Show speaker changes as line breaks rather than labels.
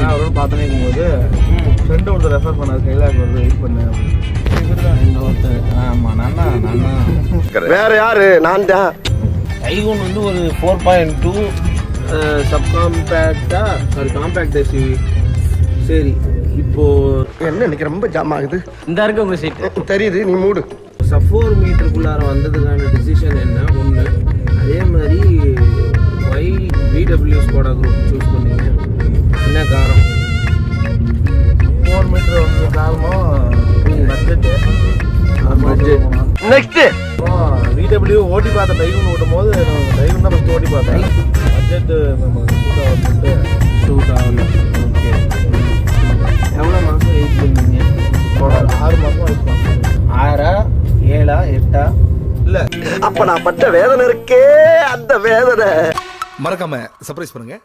என்ன வரும்னு பார்த்துனே இருக்கும்போது ஃப்ரெண்டு ஒருத்தர் ரெஃபர் பண்ணார் கைலாக் வருது வெயிட் பண்ணேன்.
ஆமாம் நானா
வேற யாரு? நான் தான்.
டைகூன் வந்து ஒரு 4.2 சப்காம்பேக்டா காம்பேக்ட் எஸ்யூவி. சரி இப்போ
என்ன இன்னைக்கு ரொம்ப ஜாம் ஆகுது.
இந்த இருக்க உங்கள் சீட்டு
தெரியுது, நீ மூடு.
சப் 4 மீட்டருக்குள்ளார வந்ததுக்கான டிசிஷன் என்ன ஒன்று, அதே மாதிரி why VW Skoda group choose பண்ணீங்க, என்ன காரணம்?
4 மீட்டர் வந்து காரணம் பட்ஜெட்டு.
நெக்ஸ்ட்
VW ஓட்டி பார்த்தேன். டைகூன் ஓட்டும் போது டைகூன் தான் ஃபஸ்ட்டு ஓட்டி பார்த்தேன். பட்ஜெட்டு நம்ம
ஷூட் ஆகல. ஓகே, எவ்வளோ மாதம் வெயிட் பண்ணீங்க?
6 மாதம் ஆயிடுச்சு.
6 7 8
இல்லை,
அப்ப நான் பட்ட வேதனை இருக்கே, அந்த வேதனை
மறக்காம சர்ப்ரைஸ் பண்ணுங்க.